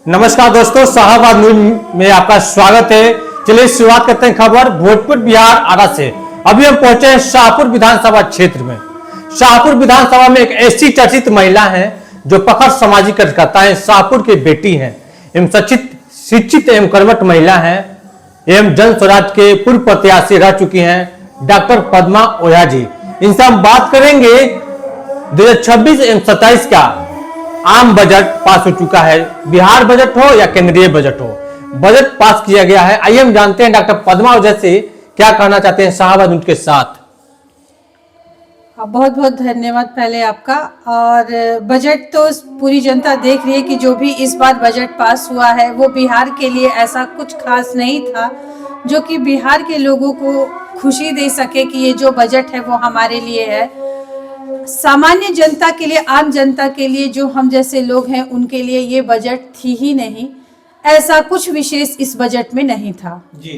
नमस्कार दोस्तों, शाहबाद न्यूज में आपका स्वागत है। चलिए शुरुआत करते हैं खबर भोजपुर बिहार आरा से। अभी हम पहुंचे हैं शाहपुर विधानसभा क्षेत्र में। शाहपुर विधानसभा में एक ऐसी चर्चित महिला है जो प्रखर सामाजिक कार्यकर्ता है, शाहपुर की बेटी है एवं शिक्षित एवं कर्मठ महिला है एवं जन स्वराज के पूर्व प्रत्याशी रह चुकी हैं डॉक्टर पद्मा ओझा जी। इनसे हम बात करेंगे 2026 एवं 27 का आम बजट पास हो चुका है। बिहार बजट हो या केंद्रीय बजट हो, बजट पास किया गया है। आइए हम जानते हैं डॉक्टर पद्मा ओझा से क्या कहना चाहते हैं शाहबाद न्यूज के साथ। बहुत बहुत धन्यवाद पहले आपका। और बजट तो पूरी जनता देख रही है कि जो भी इस बार बजट पास हुआ है वो बिहार के लिए ऐसा कुछ खास नहीं था जो कि बिहार के लोगों को खुशी दे सके कि ये जो बजट है वो हमारे लिए है। सामान्य जनता के लिए, आम जनता के लिए, जो हम जैसे लोग हैं उनके लिए ये बजट थी ही नहीं। ऐसा कुछ विशेष इस बजट में नहीं था जी।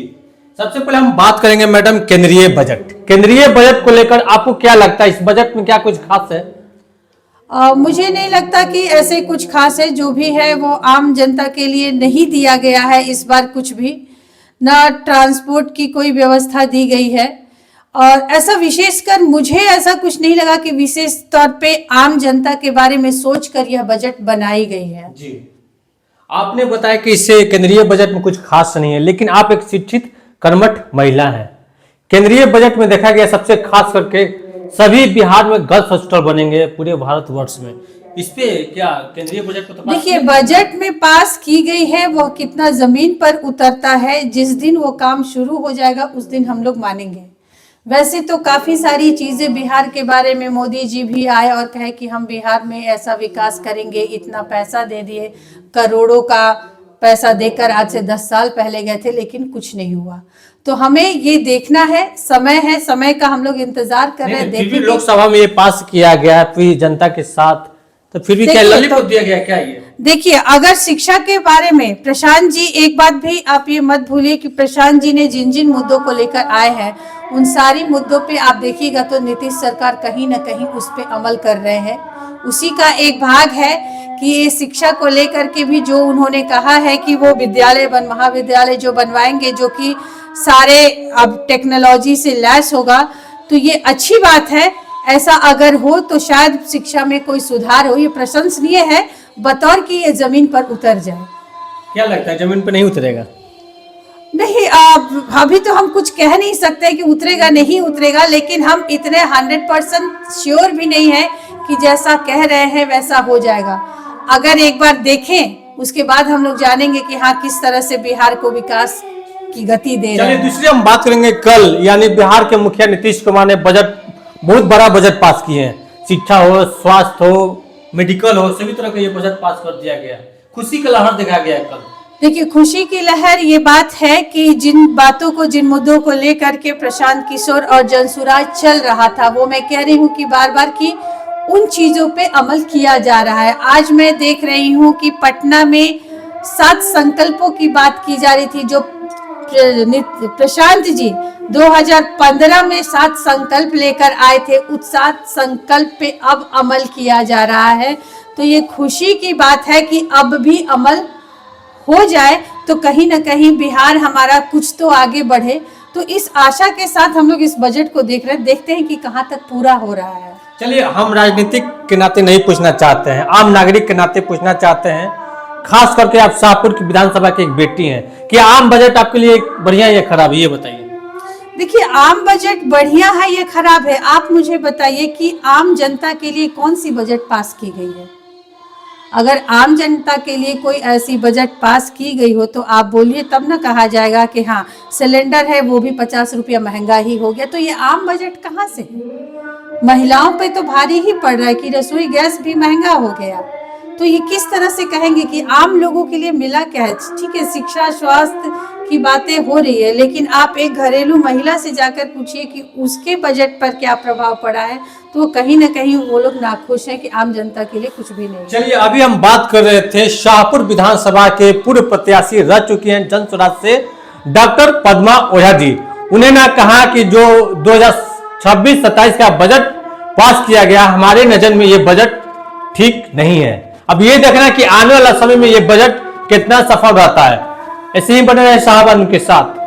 सबसे पहले हम बात करेंगे मैडम केंद्रीय बजट। केंद्रीय बजट को लेकर आपको क्या लगता है, इस बजट में क्या कुछ खास है? मुझे नहीं लगता कि ऐसे कुछ खास है। जो भी है वो आम जनता के लिए नहीं दिया गया है इस बार कुछ भी। ना ट्रांसपोर्ट की कोई व्यवस्था दी गई है और ऐसा विशेषकर मुझे ऐसा कुछ नहीं लगा कि विशेष तौर पे आम जनता के बारे में सोचकर यह बजट बनाई गई है जी। आपने बताया कि इससे केंद्रीय बजट में कुछ खास नहीं है, लेकिन आप एक शिक्षित कर्मठ महिला हैं। केंद्रीय बजट में देखा गया सबसे खास करके सभी बिहार में गर्ल्स हॉस्टल बनेंगे पूरे भारतवर्ष में। इस पे क्या केंद्रीय बजट को देखिए, बजट में पास की गई है, वह कितना जमीन पर उतरता है जिस दिन वो काम शुरू हो जाएगा उस दिन हम लोग मानेंगे। वैसे तो काफी सारी चीजें बिहार के बारे में मोदी जी भी आए और कहे कि हम बिहार में ऐसा विकास करेंगे, इतना पैसा दे दिए, करोड़ों का पैसा देकर आज से 10 साल पहले गए थे, लेकिन कुछ नहीं हुआ। तो हमें ये देखना है, समय का हम लोग इंतजार कर रहे हैं। देखिए लोकसभा में ये पास किया गया पूरी जनता के साथ, तो फिर भी क्या लॉलीपॉप दिया गया क्या? ये देखिए, अगर शिक्षा के बारे में प्रशांत जी, एक बात भी आप ये मत भूलिए कि प्रशांत जी ने जिन जिन मुद्दों को लेकर आए हैं उन सारी मुद्दों पे आप देखिएगा तो नीतीश सरकार कहीं ना कहीं उस पे अमल कर रहे हैं। उसी का एक भाग है कि ये शिक्षा को लेकर के भी जो उन्होंने कहा है कि वो महाविद्यालय जो बनवाएंगे जो कि सारे अब टेक्नोलॉजी से लैस होगा, तो ये अच्छी बात है। ऐसा अगर हो तो शायद शिक्षा में कोई सुधार हो। ये प्रशंसनीय है बतौर कि ये जमीन पर उतर जाए। क्या लगता है जमीन पर नहीं उतरेगा? नहीं, अभी तो हम कुछ कह नहीं सकते कि उतरेगा नहीं उतरेगा, लेकिन हम इतने 100% श्योर भी नहीं है कि जैसा कह रहे हैं वैसा हो जाएगा। अगर एक बार देखें उसके बाद हम लोग जानेंगे कि हाँ किस तरह से बिहार को विकास की गति दे रहे हैं। दूसरी हम बात करेंगे कल, यानी बिहार के मुखिया नीतीश कुमार ने बहुत बड़ा बजट पास किए हैं। शिक्षा हो, स्वास्थ्य हो, मेडिकल हो, सभी तरह का ये बजट पास कर दिया गया। खुशी का लहर दिखा गया कल। देखिए, खुशी की लहर ये बात है कि जिन मुद्दों को लेकर के प्रशांत किशोर और जनसुराज चल रहा था, वो मैं कह रही हूँ कि बार बार कि उन चीजों पे अमल किया जा रहा है। आज मैं देख रही हूँ कि पटना में 7 संकल्पों की बात की जा रही थी। जो प्रशांत जी 2015 में 7 संकल्प लेकर आए थे, उस 7 संकल्प पे अब अमल किया जा रहा है। तो ये खुशी की बात है कि अब भी अमल हो जाए तो कहीं ना कहीं बिहार हमारा कुछ तो आगे बढ़े। तो इस आशा के साथ हम लोग इस बजट को देख रहे हैं, देखते हैं कि कहाँ तक पूरा हो रहा है। चलिए, हम राजनीतिक के नाते नहीं पूछना चाहते हैं, आम नागरिक के नाते पूछना चाहते हैं। खास करके आप शाहपुर की विधानसभा की एक बेटी हैं कि आम बजट आपके लिए बढ़िया या खराब है, ये बताइए। देखिए, आम बजट बढ़िया है या खराब है, आप मुझे बताइए कि आम जनता के लिए कौन सी बजट पास की गई है। अगर आम जनता के लिए कोई ऐसी बजट पास की गई हो तो आप बोलिए, तब ना कहा जाएगा कि हाँ सिलेंडर है वो भी 50 रुपया महंगा ही हो गया। तो ये आम बजट कहाँ से है? महिलाओं पे तो भारी ही पड़ रहा है कि रसोई गैस भी महंगा हो गया। तो ये किस तरह से कहेंगे कि आम लोगों के लिए मिला क्या है? ठीक है, शिक्षा स्वास्थ्य की बातें हो रही है, लेकिन आप एक घरेलू महिला से जाकर पूछिए कि उसके बजट पर क्या प्रभाव पड़ा है, तो कहीं ना कहीं वो लोग नाखुश हैं कि आम जनता के लिए कुछ भी नहीं। चलिए, अभी हम बात कर रहे थे शाहपुर विधानसभा के पूर्व प्रत्याशी रह चुकी हैं जन स्वराज से डॉक्टर पद्मा ओझा जी। उन्होंने कहा कि जो 2026-27 का बजट पास किया गया, हमारे नजर में ये बजट ठीक नहीं है। अब ये देखना कि आने वाला समय में ये बजट कितना सफल रहता है। ऐसे ही बने रहे शाहबाद के साथ।